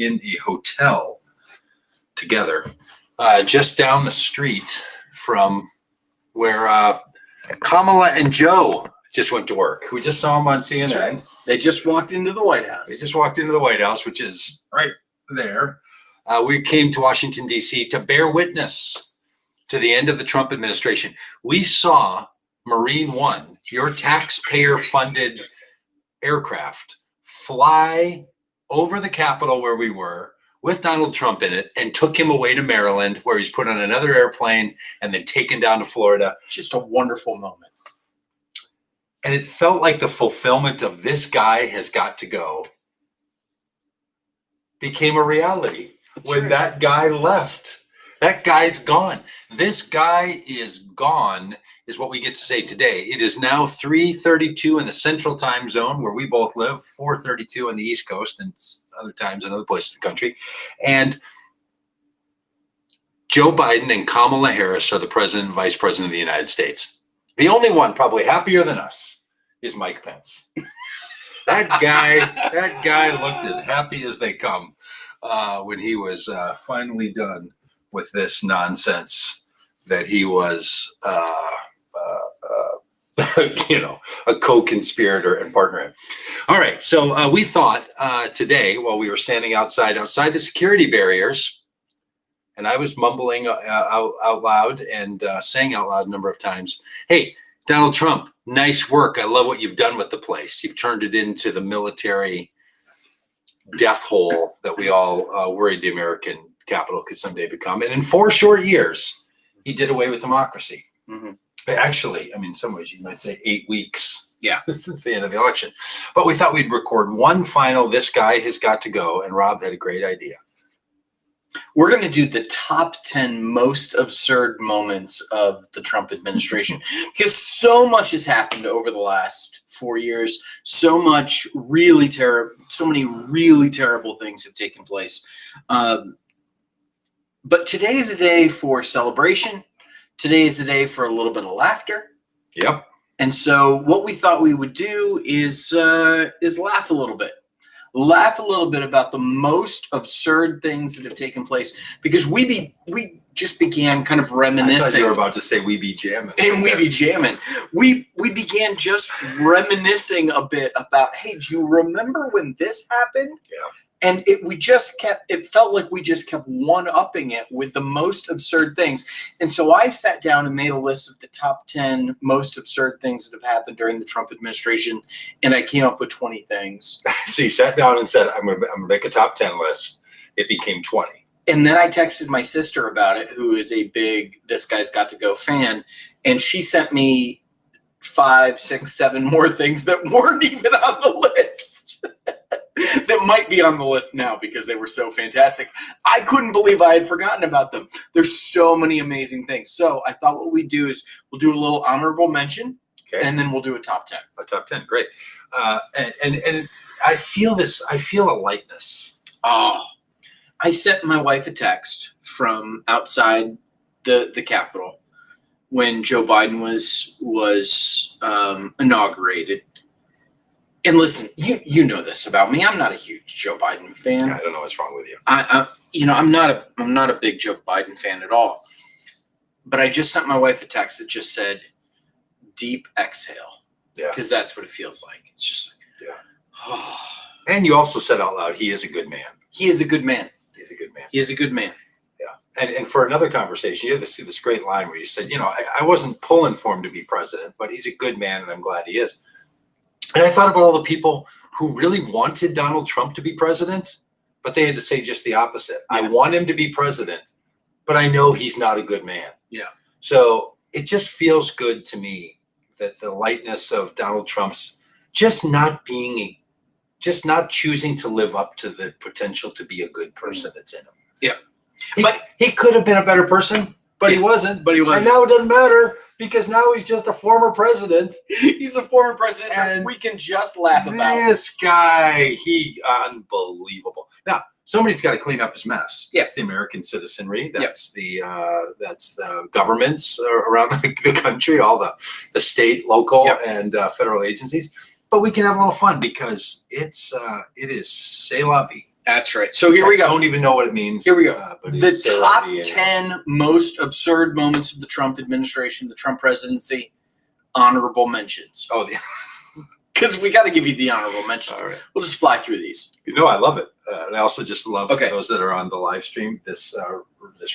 in a hotel together just down the street from where Kamala and Joe just went to work. We just saw them on CNN. Right. They just walked into the White House. They just walked into the White House, which is right there. We came to Washington, D.C. to bear witness to the end of the Trump administration. We saw Marine One, your taxpayer-funded aircraft, fly over the Capitol where we were with Donald Trump in it and took him away to Maryland, where he's put on another airplane and then taken down to Florida. Just a wonderful moment. And it felt like the fulfillment of this guy has got to go became a reality. That's when that guy left. That guy's gone. This guy is gone, is what we get to say today. It is now 3:32 in the Central Time Zone, where we both live, 4:32 on the East Coast and other times in other places of the country. And Joe Biden and Kamala Harris are the president and vice president of the United States. The only one probably happier than us is Mike Pence. That guy looked as happy as they come when he was finally done with this nonsense that he was, a co-conspirator and partner in. All right, so we thought today, while we were standing outside the security barriers, and I was mumbling out loud and saying out loud a number of times, hey, Donald Trump, nice work. I love what you've done with the place. You've turned it into the military death hole that we all worried the American Capitol could someday become. And in 4 short years, he did away with democracy. Mm-hmm. Actually, I mean, in some ways you might say 8 weeks. Yeah, since the end of the election. But we thought we'd record one final, this guy has got to go. And Rob had a great idea. We're going to do the top 10 most absurd moments of the Trump administration, because so much has happened over the last 4 years. So many really terrible things have taken place. But today is a day for celebration. Today is a day for a little bit of laughter. Yep. And so what we thought we would do is laugh a little bit. Laugh a little bit about the most absurd things that have taken place, because we just began kind of reminiscing. I thought you were about to say we be jamming. And we be jamming. We began just reminiscing a bit about, hey, do you remember when this happened? Yeah. And it felt like we just kept one-upping it with the most absurd things. And so I sat down and made a list of the top 10 most absurd things that have happened during the Trump administration, and I came up with 20 things. So you sat down and said, I'm gonna make a top 10 list. It became 20. And then I texted my sister about it, who is a big This Guy's Got to Go fan, and she sent me 5, 6, 7 more things that weren't even on the list. That might be on the list now because they were so fantastic. I couldn't believe I had forgotten about them. There's so many amazing things. So I thought what we'd do is we'll do a little honorable mention, and then we'll do a top 10. A top 10, great. And I feel a lightness. Oh, I sent my wife a text from outside the Capitol when Joe Biden was inaugurated. And listen, you know this about me. I'm not a huge Joe Biden fan. I don't know what's wrong with you. I'm not a big Joe Biden fan at all. But I just sent my wife a text that just said, "Deep exhale," because that's what it feels like. It's just like, oh. And you also said out loud, "He is a good man." He is a good man. He is a good man. He is a good man. Yeah. And for another conversation, you had this great line where you said, I wasn't pulling for him to be president, but he's a good man, and I'm glad he is. And I thought about all the people who really wanted Donald Trump to be president, but they had to say just the opposite. Yeah. I want him to be president, but I know he's not a good man. Yeah. So it just feels good to me that the lightness of Donald Trump's just not choosing to live up to the potential to be a good person that's in him. Yeah. He could have been a better person, but he wasn't. And now it doesn't matter, because now he's just a former president. He's a former president, and we can just laugh about this guy. Unbelievable. Now, somebody's got to clean up his mess. Yeah. That's the American citizenry. That's the governments around the country, all the state, local, and federal agencies. But we can have a little fun because it is c'est la vie. That's right. So here we go. I don't even know what it means. Here we go. But The it's top the 10 most absurd moments of the Trump administration, the Trump presidency, honorable mentions. Oh, Because we got to give you the honorable mentions. all right. We'll just fly through these. No, I love it. And I also just love Okay. for those that are on the live stream, this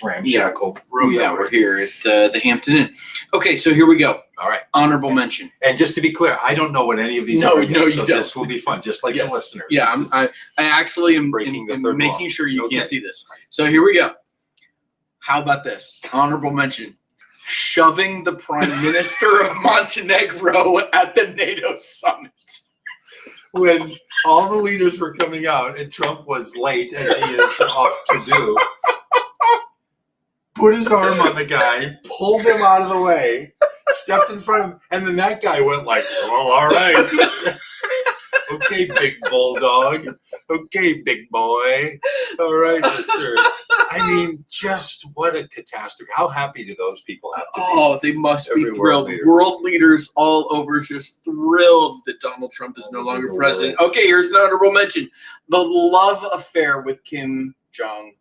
ramshackle room. Yeah, that we're here at the Hampton Inn. Okay, so here we go. All right. Honorable mention. And just to be clear, I don't know what any of these No, are yet, no, you so don't. this will be fun, just like Yes. the listeners. Yeah, This is- I actually am breaking the am third making wall. sure you Okay. can't see this. So here we go. How about this? Honorable mention. Shoving the Prime Minister of Montenegro at the NATO summit. when all the leaders were coming out and Trump was late, as he is off to do, put his arm on the guy, pulled him out of the way, stepped in front of him, and then that guy went like, "Well, all right, okay, big bulldog, okay, big boy, all right, mister." I mean, just what a catastrophe! How happy do those people have to be? Oh, they must be Every thrilled. world leader. World leaders all over just thrilled that Donald Trump is All no over longer the president. Okay, here's an honorable mention. The love affair with Kim Jong-un.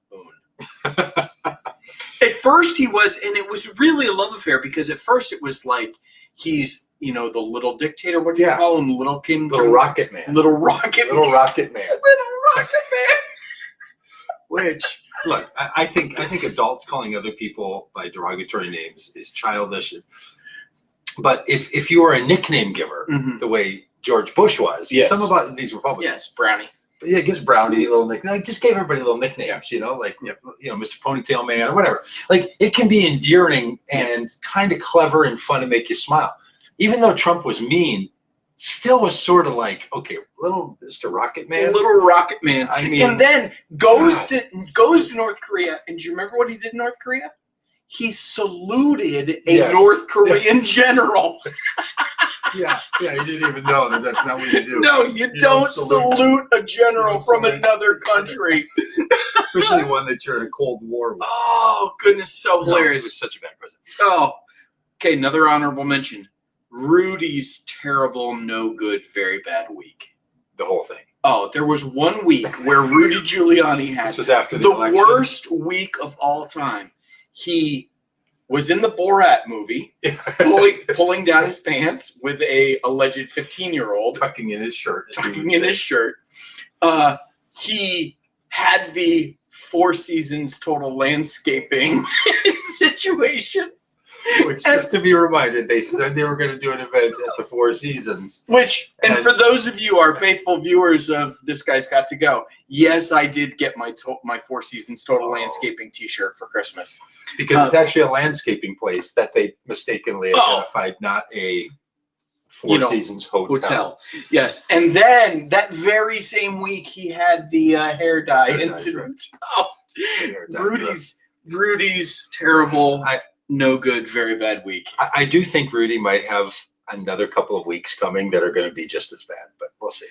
At first he was, and it was really a love affair because at first it was like he's, the little dictator. What do you Yeah. call him? Little Kim Little Jong- Rocket Man, Little Rocket Little Rocket Man. Little Rocket Man. Which, look, I think adults calling other people by derogatory names is childish. But if you are a nickname giver, Mhm. the way George Bush was, Yes. some of these Republicans, Yes, Brownie. but yeah, it gives Brownie a little nickname. Like, just gave everybody little nicknames, like Mr. Ponytail Man or whatever. Like, it can be endearing and kind of clever and fun to make you smile. Even though Trump was mean, still was sort of like, okay, little Mr. Rocket Man. Little Rocket Man. I mean, And then goes to North Korea. And do you remember what he did in North Korea? He saluted a Yes. North Korean general. yeah, you didn't even know that that's not what you do. No, you don't salute a general from salute. another country. Especially one that you're in a Cold War with. Oh, goodness, so No, he hilarious. was such a bad president. Oh, okay, another honorable mention. Rudy's terrible, no good, very bad week. The whole thing. Oh, there was 1 week where Rudy Giuliani had This was after the election. worst week of all time. He was in the Borat movie, pulling down his pants with a alleged 15-year-old. Tucking in his shirt. as he Tucking would in say. his shirt. He had the Four Seasons total landscaping situation. Which, just to be reminded, they said they were going to do an event at the Four Seasons. And for those of you, our faithful viewers of This Guy's Got to Go, yes, I did get my Four Seasons total landscaping T-shirt for Christmas. Because it's actually a landscaping place that they mistakenly identified, not a Four Seasons hotel. Yes, and then that very same week he had the hair dye Hair dye, incident. Oh, Hair dye, Rudy's terrible, no good, very bad week. I do think Rudy might have another couple of weeks coming that are going to be just as bad, but we'll see.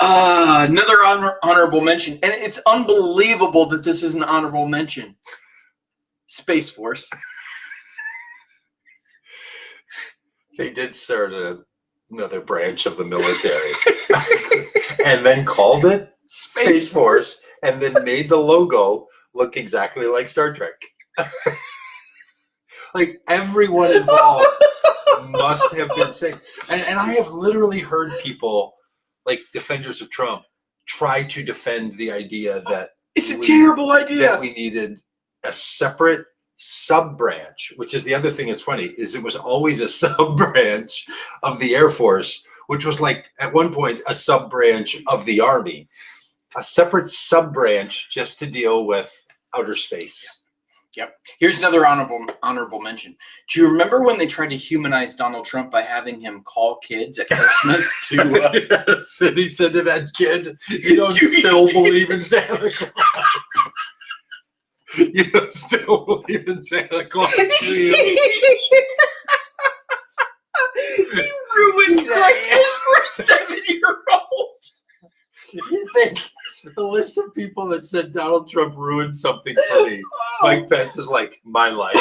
Another honorable mention, and it's unbelievable that this is an honorable mention. Space Force. They did start another branch of the military and then called it Space Force and then made the logo look exactly like Star Trek. Like, everyone involved must have been saying, and I have literally heard people, like defenders of Trump, try to defend the idea that It's a terrible idea. that we needed a separate sub-branch, which is the other thing that's funny, is it was always a sub-branch of the Air Force, which was like, at one point, a sub-branch of the Army. A separate sub-branch just to deal with outer space. Yep. Here's another honorable mention. Do you remember when they tried to humanize Donald Trump by having him call kids at Christmas to... Yes, and he said to that kid, you don't still believe in Santa Claus. You don't still believe in Santa Claus, do you? You ruined Christmas for a 7-year-old. You think the list of people that said Donald Trump ruined something for me? Mike Pence is like, my life.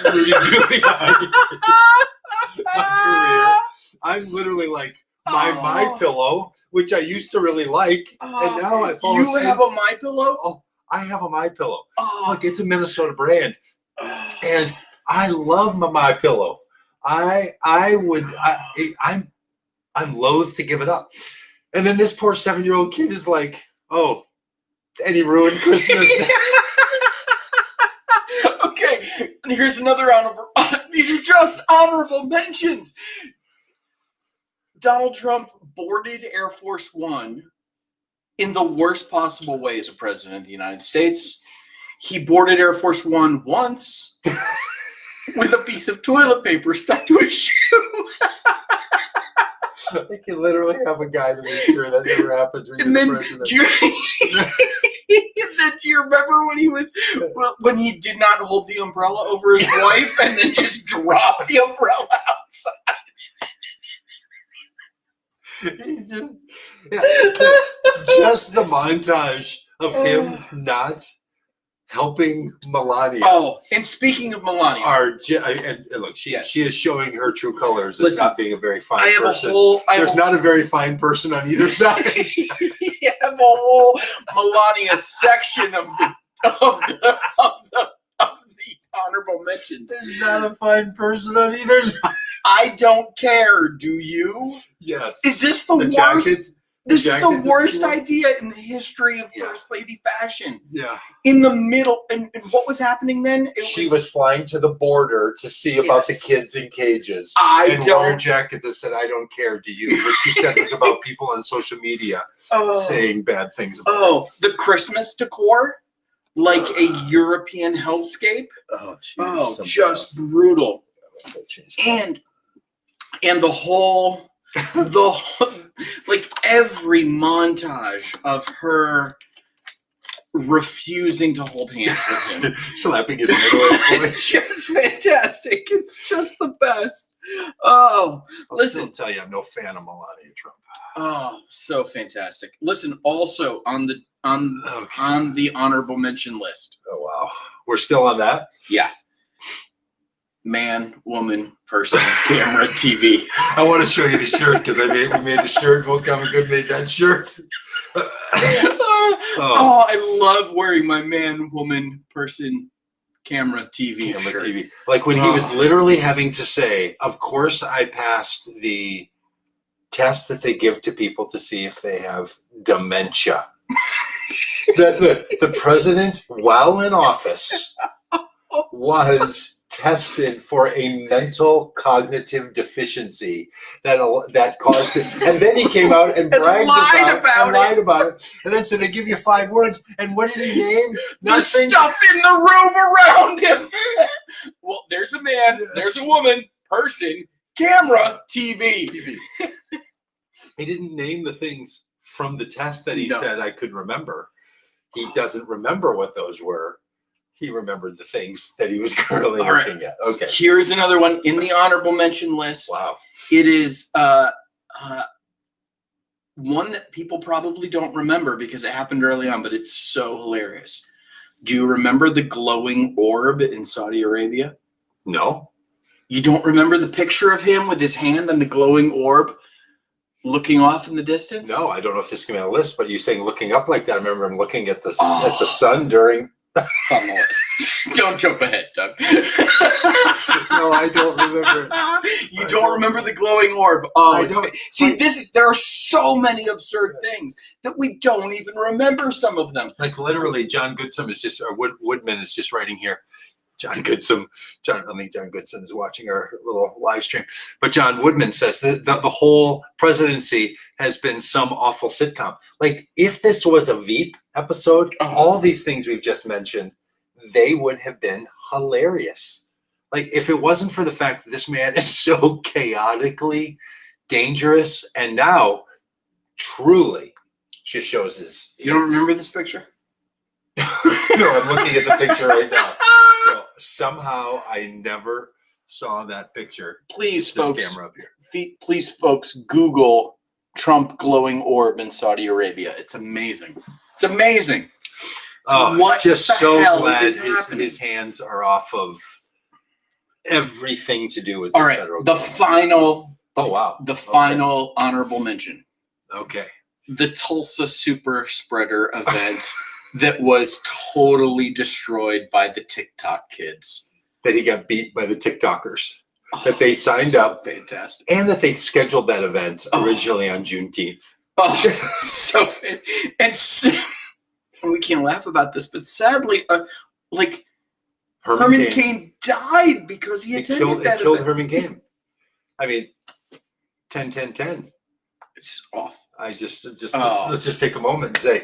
Rudy Giuliani, my career. I'm literally like, my pillow, which I used to really like, and now I fall asleep. You have a My Pillow? Oh, I have a My Pillow. Oh. Look, it's a Minnesota brand, and I love my Pillow. I'm loath to give it up. And then this poor 7-year-old kid is like, oh, and he ruined Christmas. Okay, and here's another honorable. These are just honorable mentions. Donald Trump boarded Air Force One in the worst possible way as a president of the United States. He boarded Air Force One once with a piece of toilet paper stuck to his shoe. They can literally have a guy to make sure that never happens. And then, do you remember when he did not hold the umbrella over his wife and then just dropped the umbrella outside? He's just the montage of him not helping Melania. Oh, and speaking of Melania, and look, she is showing her true colors as not being a very fine person. There's not a very fine person on either side. You have a whole Melania section of the honorable mentions. There's not a fine person on either side. I don't care. Do you? Yes. Is this the worst? Jackets, this is the worst idea in the history of First Lady fashion. Yeah. In the middle, and what was happening then? She was flying to the border to see about the kids in cages. Wore a jacket that said, "I don't care, do you?" Which she said was about people on social media saying bad things about it. The Christmas decor, like a European hellscape. Just brutal. And the whole like every montage of her refusing to hold hands with him, slapping his middle. It's just fantastic. It's just the best. Oh, listen, I'll tell you, I'm no fan of Melania Trump. Oh, so fantastic. Listen, also on the honorable mention list. Oh wow, we're still on that. Yeah. Man, woman, person, camera, TV. I want to show you the shirt because we made a shirt. Vote Common Good made that shirt. I love wearing my man, woman, person, camera, TV shirt. TV. Like when he was literally having to say, "Of course, I passed the test that they give to people to see if they have dementia." The president, while in office, was tested for a mental cognitive deficiency that caused it, and then he came out and bragged lied about it, and then said they give you 5 words. And what did he name? The stuff in the room around him. Well, there's a man, there's a woman, person, camera, TV. He didn't name the things from the test that he said I could remember. He doesn't remember what those were. He remembered the things that he was currently looking at. Okay. Here's another one in the honorable mention list. Wow. It is one that people probably don't remember because it happened early on, but it's so hilarious. Do you remember the glowing orb in Saudi Arabia? No. You don't remember the picture of him with his hand on the glowing orb looking off in the distance? No, I don't know if this came on a list, but you saying looking up like that. I remember him looking at the sun during... It's on the list. Don't jump ahead, Doug. No, I don't remember. You don't remember the glowing orb. Oh, see, there are so many absurd things that we don't even remember some of them. Like literally, John Goodson is just, or Woodman is just writing here. I think John Goodson is watching our little live stream. But John Woodman says that the whole presidency has been some awful sitcom. Like if this was a Veep episode, all these things we've just mentioned, they would have been hilarious. Like if it wasn't for the fact that this man is so chaotically dangerous and now truly just shows his... You don't remember this picture? No, I'm looking at the picture right now. So somehow I never saw that picture. Please, folks, Google Trump glowing orb in Saudi Arabia. It's amazing. It's amazing. What just so glad his hands are off of everything to do with this federal government. Oh, wow. The final honorable mention. Okay. The Tulsa Super Spreader event that was totally destroyed by the TikTok kids. That he got beat by the TikTokers. That they signed up. Fantastic. And that they scheduled that event originally on Juneteenth. Oh, so fantastic. And we can't laugh about this, but sadly, like Herman Cain died because he attended that event. It killed Herman Cain. I mean, 10-10-10. It's off. Let's just take a moment and say,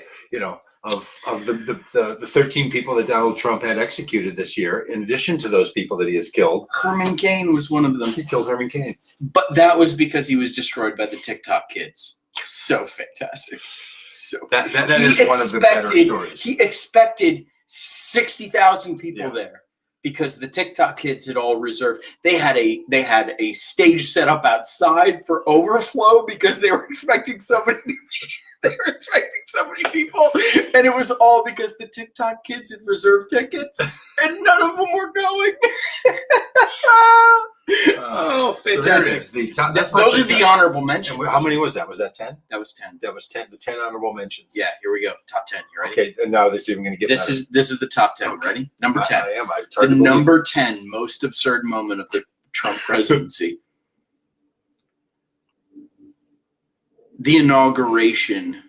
of the 13 people that Donald Trump had executed this year, in addition to those people that he has killed, Herman Cain was one of them. He killed Herman Cain. But that was because he was destroyed by the TikTok kids. So fantastic. So that is one of the better stories. He expected 60,000 people there because the TikTok kids had all reserved. They had a stage set up outside for overflow because they were expecting so many. They were expecting so many people, and it was all because the TikTok kids had reserved tickets, and none of them were going. Oh, fantastic! So those are the honorable mentions. How many was that? Was that 10? That was 10. That was 10. The 10 honorable mentions. Yeah, here we go. Top 10. You ready? Okay, and now this is even going to get. This is the top 10. Okay. Ready? Number 10. I am. The number 10 most absurd moment of the Trump presidency. The inauguration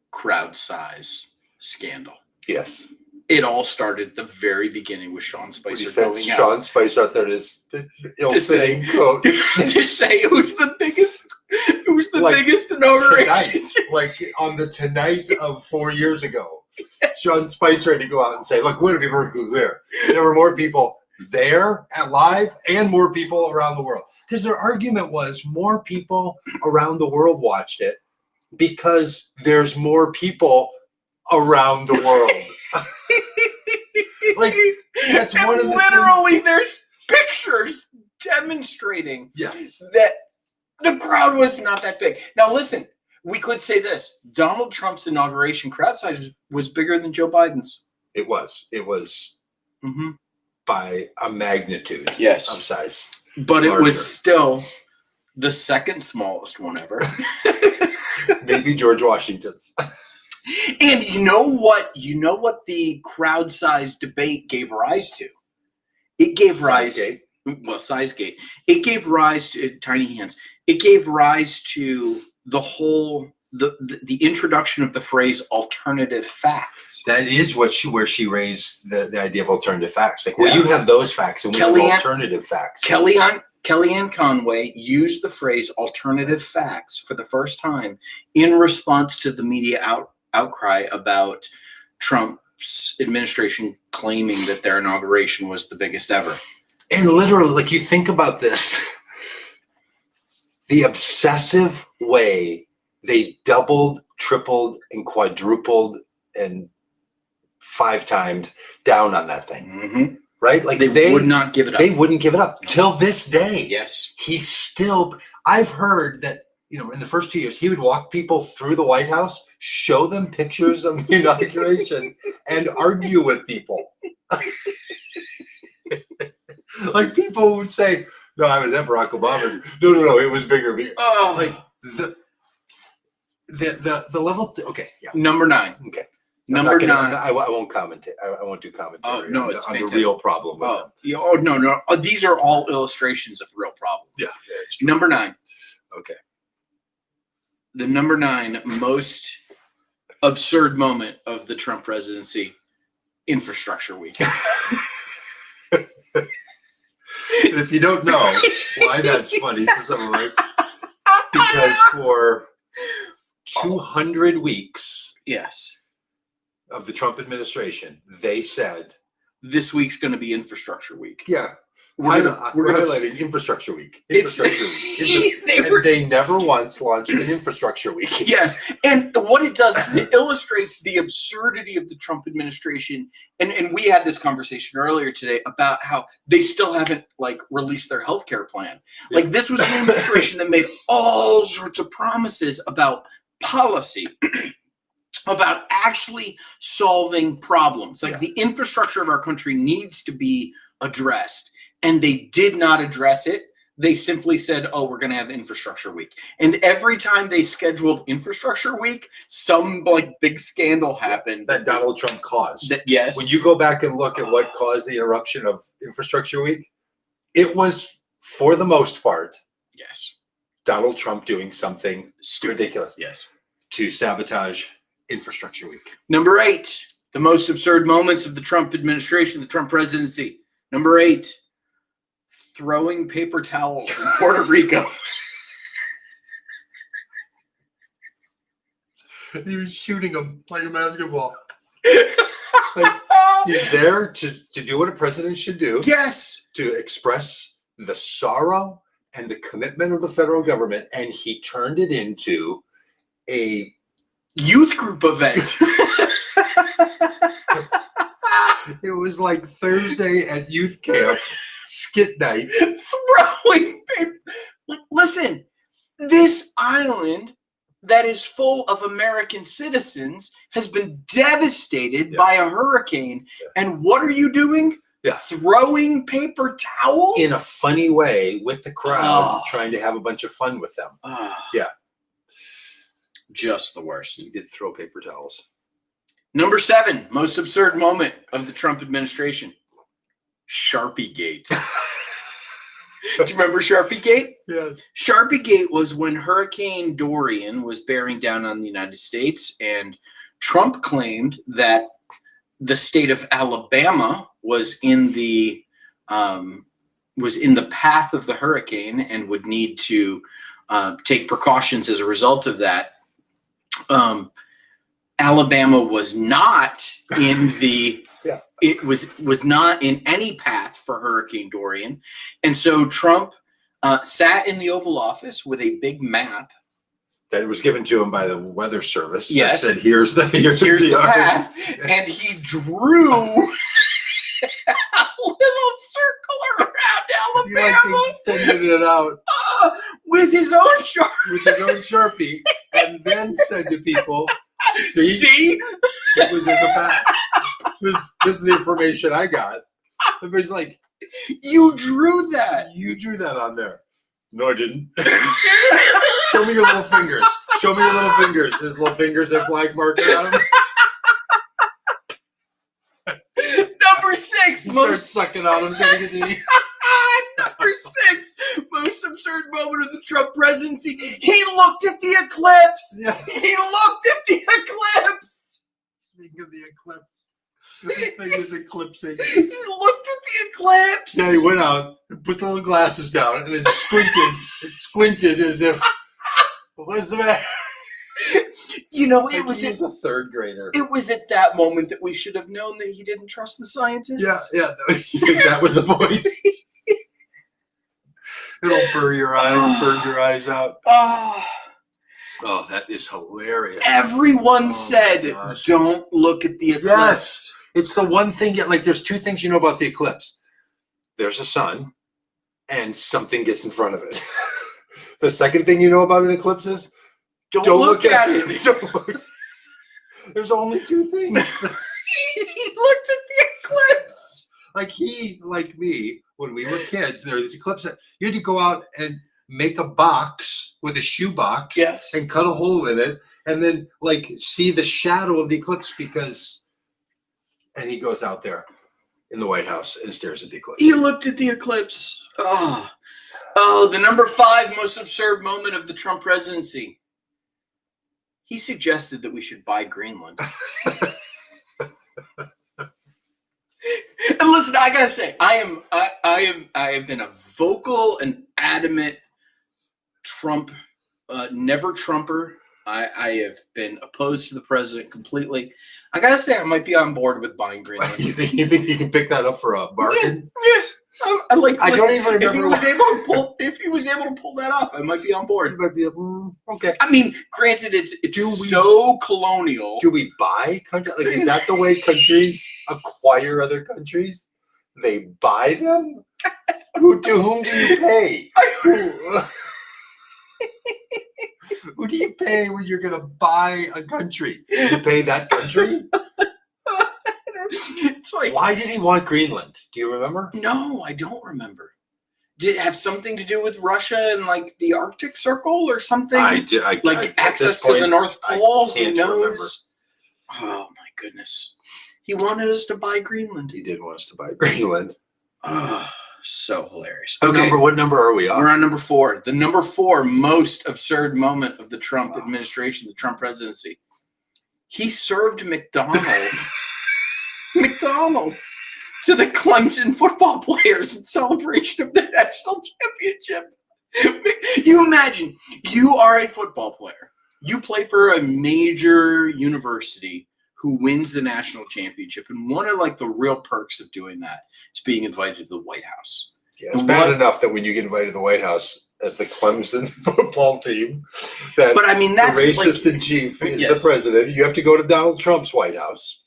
crowd size scandal. Yes. It all started at the very beginning with Sean Spicer going out. Sean Spicer out there in his ill-fitting coat. To say who's the biggest inauguration. Tonight, on the Tonight of 4 years ago. Yes. Sean Spicer had to go out and say, look, would it be very clear? There were more people there at live and more people around the world. Because their argument was more people around the world watched it because there's more people around the world. That's and one of the literally things. There's pictures demonstrating yes. that the crowd was not that big. Now listen, we could say this. Donald Trump's inauguration crowd size was bigger than Joe Biden's. It was by a magnitude of size. But it was still the second smallest one ever. Maybe George Washington's. And you know what the crowd size debate gave rise to? It gave rise Sizegate. It gave rise to tiny hands. It gave rise to the whole the introduction of the phrase alternative facts. That is where she raised the idea of alternative facts. Like, well, you have those facts and we have alternative facts. Kellyanne Conway used the phrase alternative facts for the first time in response to the media outcry about Trump's administration claiming that their inauguration was the biggest ever. And literally, you think about this, the obsessive way they doubled, tripled, and quadrupled and 5-timed down on that thing. Mm-hmm. Right? They would not give it up. They wouldn't give it up till this day. Yes. He's still, I've heard that, in the first 2 years, he would walk people through the White House, show them pictures of the inauguration, and argue with people. People would say, no, I was at Barack Obama's. No, it was bigger. Oh. The level, okay, yeah. Number 9. Okay. Number 9. I won't comment. I won't do commentary. Oh, no, it's on fantastic. the real problem with them. Yeah, no. These are all illustrations of real problems. Yeah, it's true. Number 9. Okay. The number 9 most absurd moment of the Trump presidency, Infrastructure Week. And if you don't know why that's funny to some of us, because for 200 weeks of the Trump administration, they said, this week's going to be Infrastructure Week. Yeah. We're highlighting Infrastructure Week. They never once launched an Infrastructure Week. Yes. And what it does is it illustrates the absurdity of the Trump administration. And we had this conversation earlier today about how they still haven't released their healthcare plan. Yeah. This was an administration that made all sorts of promises about policy. About actually solving problems. The infrastructure of our country needs to be addressed. And they did not address it. they simply said, "Oh, we're going to have Infrastructure Week," and every time they scheduled Infrastructure Week, some like big scandal happened that Donald Trump caused. Yes, When you go back and look at what caused the interruption of Infrastructure Week, it was, for the most part, yes, Donald Trump doing something ridiculous. Yes, To sabotage Infrastructure Week. Number 8, the most absurd moments of the Trump administration, the Trump presidency. Number 8, throwing paper towels in Puerto Rico. He was shooting them like a basketball. Like, he's there to do what a president should do. Yes. To express the sorrow and the commitment of the federal government, and he turned it into a youth group event. It was like Thursday at youth camp, skit night. Throwing paper. Listen, this island that is full of American citizens has been devastated by a hurricane. Yeah. And what are you doing? Yeah. Throwing paper towel? In a funny way with the crowd, trying to have a bunch of fun with them. Yeah. Just the worst. He did throw paper towels. Number 7, most absurd moment of the Trump administration. Sharpie Gate. Do you remember Sharpie Gate? Yes. Sharpie Gate was when Hurricane Dorian was bearing down on the United States, and Trump claimed that the state of Alabama was in the path of the hurricane and would need to take precautions as a result of that. Alabama was not in the it was not in any path for Hurricane Dorian, and so Trump sat in the Oval Office with a big map that was given to him by the Weather Service. Yes, that said, here's the path, and he drew a little circle around Alabama. He like extended it out with his own Sharpie. With his own Sharpie, and then said to people, "See, it was in the path. This is the information I got." Everybody's like, "You drew that. You drew that on there." No, I didn't. Show me your little fingers. Show me your little fingers. His little fingers have black marker on them. Number 6. Start sucking on them trying to get the... Number 6, most absurd moment of the Trump presidency. He looked at the eclipse. Yeah. He looked at the eclipse. Speaking of the eclipse, this thing is eclipsing. He looked at the eclipse. Yeah, he went out and put the little glasses down and then squinted. It squinted as if, what's the matter? You know, like it was he was a third grader. It was at that moment that we should have known that he didn't trust the scientists. Yeah, that was the point. It'll burn your eyes out. Oh, that is hilarious. Everyone said, don't look at the eclipse. Yes. It's the one thing, like there's 2 things you know about the eclipse. There's a sun and something gets in front of it. The second thing you know about an eclipse is don't look at it. Don't look. There's only 2 things. He looked at the eclipse. Like like me, when we were kids, there was this eclipse. You had to go out and make a box with a shoebox, yes, and cut a hole in it, and then like see the shadow of the eclipse and he goes out there in the White House and stares at the eclipse. He looked at the eclipse. Oh, the number 5 most absurd moment of the Trump presidency. He suggested that we should buy Greenland. And listen, I gotta say, I have been a vocal and adamant Trump, never Trumper. I have been opposed to the president completely. I gotta say, I might be on board with buying Greenland. You think you can pick that up for a bargain? Yeah. I don't even remember if he was able to pull that off. I might be on board. You might be okay. I mean, granted, it's so colonial. Do we buy countries? Like, is that the way countries acquire other countries? They buy them. To whom do you pay? Who do you pay when you're going to buy a country? You pay that country? It's like, why did he want Greenland? Do you remember? No, I don't remember. Did it have something to do with Russia and like the Arctic Circle or something? Access to the North Pole? Who knows? Remember. Oh my goodness. He wanted us to buy Greenland. He did want us to buy Greenland. Oh, so hilarious. Okay. What number are we on? We're on number 4. The number 4 most absurd moment of the Trump administration, the Trump presidency. He served McDonald's to the Clemson football players in celebration of the national championship. You imagine, you are a football player. You play for a major university who wins the national championship. And one of like the real perks of doing that is being invited to the White House. Yeah, it's bad enough that when you get invited to the White House as the Clemson football team, that but I mean, that's the racist in chief is the president. You have to go to Donald Trump's White House.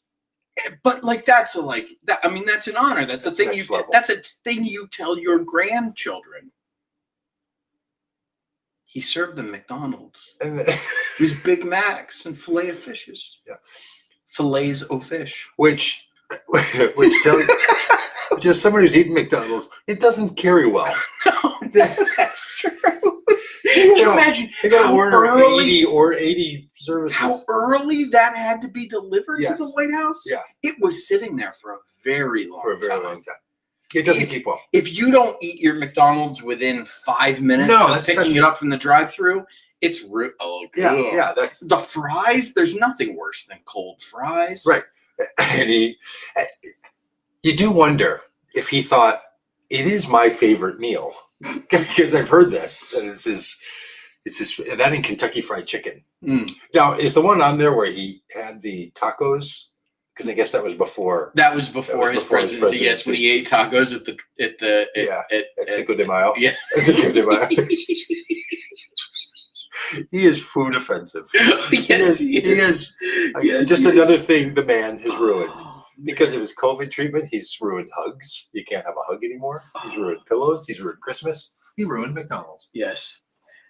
But like that's an honor. That's a thing you tell your grandchildren. He served them McDonald's. And it was Big Macs and filet of fishes. Yeah, fillets of fish. Which tells just somebody who's eating McDonald's, it doesn't carry well. No, that's true. Can you imagine they got to order 80 services. How early that had to be delivered to the White House? Yeah. It was sitting there for a very long time. It doesn't keep well. If you don't eat your McDonald's within 5 minutes of picking it up from the drive-thru, it's yeah. That's the fries. There's nothing worse than cold fries. Right. And you do wonder if he thought, it is my favorite meal. Because I've heard this. And it's his that in Kentucky Fried Chicken. Mm. Now, is the one on there where he had the tacos? Because I guess that was before. That was before his presidency. Yes, when he ate tacos at Cinco de Mayo. Yeah, Cinco de Mayo. He is food offensive. Yes, he is. Just another thing the man has ruined. Because of his COVID treatment, he's ruined hugs. You can't have a hug anymore. He's ruined pillows. He's ruined Christmas. He ruined McDonald's. Yes.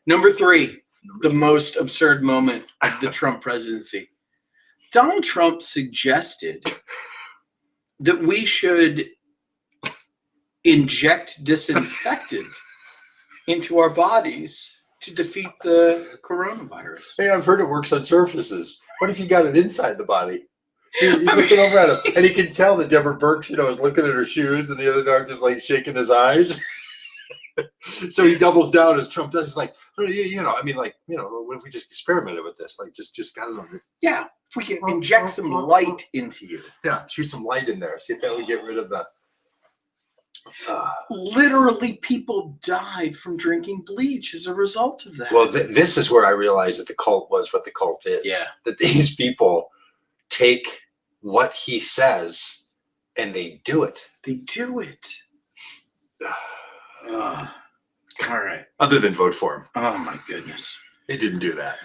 Number 3, the most absurd moment of the Trump presidency. Donald Trump suggested that we should inject disinfectant into our bodies to defeat the coronavirus. Hey, I've heard it works on surfaces. What if you got it inside the body? He's looking over at him, and he can tell that Deborah Birx, is looking at her shoes, and the other dog is like shaking his eyes. So he doubles down as Trump does. He's like, what if we just experimented with this? Like, just got it. Yeah, if we can inject some light into you. Yeah, shoot some light in there. See if that would get rid of the. Literally, people died from drinking bleach as a result of that. Well, this is where I realized that the cult was what the cult is. Yeah, that these people take what he says and they do it. They do it. All right. Other than vote for him. Oh my goodness. They didn't do that.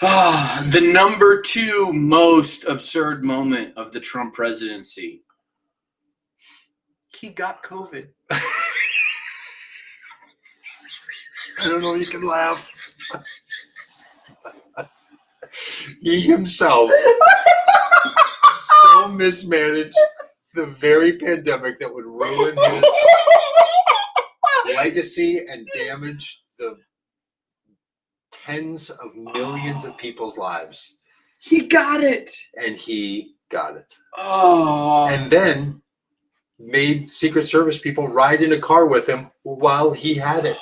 The number 2 most absurd moment of the Trump presidency. He got COVID. I don't know if you can laugh. He himself so mismanaged the very pandemic that would ruin his legacy and damage the tens of millions of people's lives. He got it. And he got it. Oh. And then made Secret Service people ride in a car with him while he had it.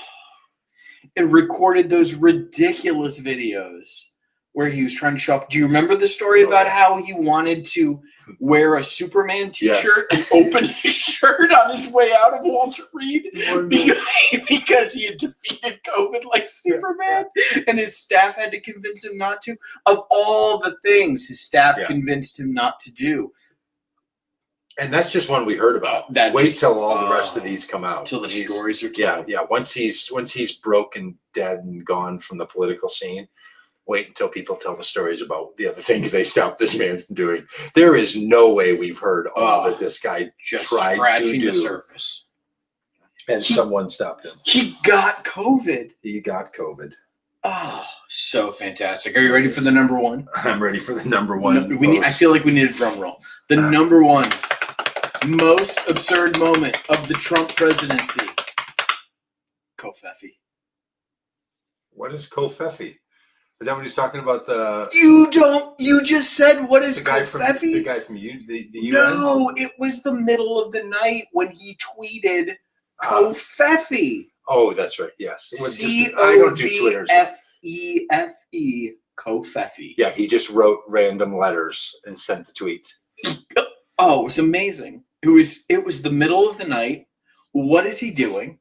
And recorded those ridiculous videos where he was trying to show up. Do you remember the story about how he wanted to wear a Superman t-shirt and open his shirt on his way out of Walter Reed because he had defeated COVID like Superman, and his staff had to convince him not to? Of all the things his staff convinced him not to do. And that's just one we heard about. Wait till all the rest of these come out. Till the stories are told. Yeah. Once he's broken, dead, and gone from the political scene, wait until people tell the stories about the other things they stopped this man from doing. There is no way we've heard all that this guy just tried scratching to do. The surface. And someone stopped him. He got COVID. Oh, so fantastic. Are you ready for the number 1? I'm ready for the number 1. I feel like we need a drum roll. The number 1 most absurd moment of the Trump presidency. Covfefe. What is Covfefe? Is that what he's talking about? You just said, what is The guy from the UN? No, it was the middle of the night when he tweeted Covfefe. Oh, that's right. Yes. I don't do Twitter. Covfefe. Covfefe. Yeah, he just wrote random letters and sent the tweet. Oh, it was amazing. It was the middle of the night. What is he doing?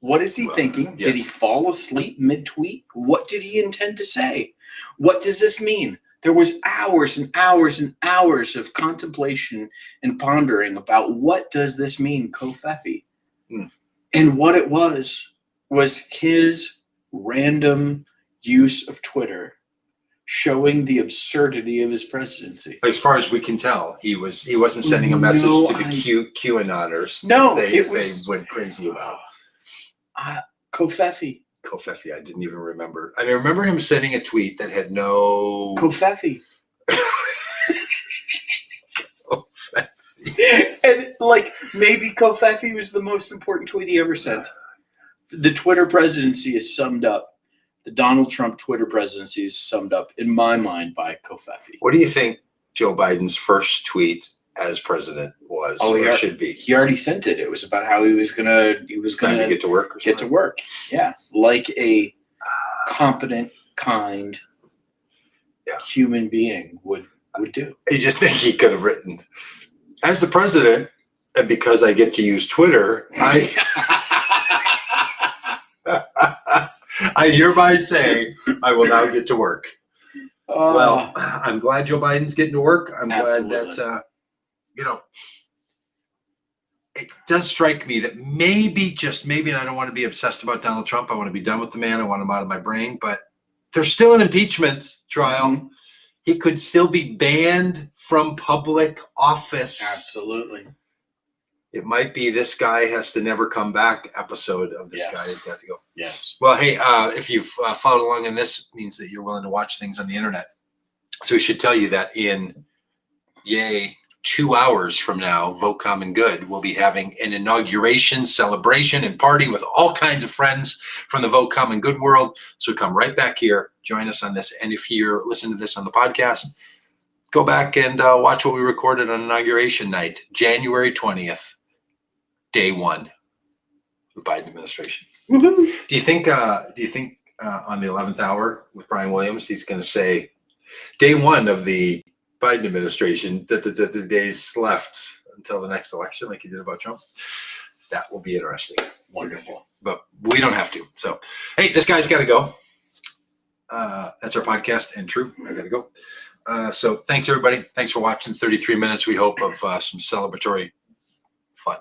What is he thinking? Yes. Did he fall asleep mid-tweet? What did he intend to say? What does this mean? There was hours and hours and hours of contemplation and pondering about what does this mean, Covfefe? And what it was his random use of Twitter showing the absurdity of his presidency. As far as we can tell, he wasn't sending a message to the QAnoners. No, they went crazy about. Covfefe. Covfefe, I didn't even remember. I remember him sending a tweet that had no... Covfefe. And maybe Covfefe was the most important tweet he ever sent. The Twitter presidency is summed up. The Donald Trump Twitter presidency is summed up, in my mind, by Covfefe. What do you think Joe Biden's first tweet as president was or should be? He already sent it. It was about how he was gonna get to work. Get to work. Yeah, like a competent, kind, human being would do. I just think he could have written, as the president, and because I get to use Twitter, I hereby say I will now get to work. Well, I'm glad Joe Biden's getting to work. I'm glad that, it does strike me that maybe, just maybe, and I don't want to be obsessed about Donald Trump. I want to be done with the man. I want him out of my brain. But there's still an impeachment trial. Mm-hmm. He could still be banned from public office. Absolutely. It might be this guy has to never come back episode of this guy has got to go. Yes. Well, hey, if you've followed along in this, means that you're willing to watch things on the internet. So we should tell you that in 2 hours from now, Vote Common Good will be having an inauguration celebration and party with all kinds of friends from the Vote Common Good world. So come right back here, join us on this. And if you're listening to this on the podcast, go back and watch what we recorded on inauguration night, January 20th, day one, the Biden administration. Woo-hoo. Do you think on the 11th hour with Brian Williams, he's going to say day one of the Biden administration, the days left until the next election, like he did about Trump? That will be interesting. Wonderful. But we don't have to. So, hey, this guy's got to go. That's our podcast. And true, I got to go. So thanks, everybody. Thanks for watching 33 minutes, we hope, of some celebratory fun.